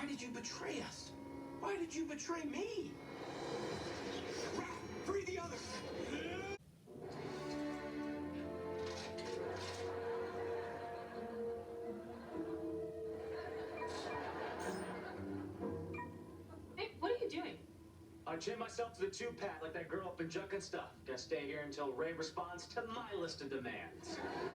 Why did you betray us? Why did you betray me? Rat, free the others! Hey, what are you doing? I chained myself to the 2-pat like that girl up in Junk and Stuff. Gonna stay here until Ray responds to my list of demands.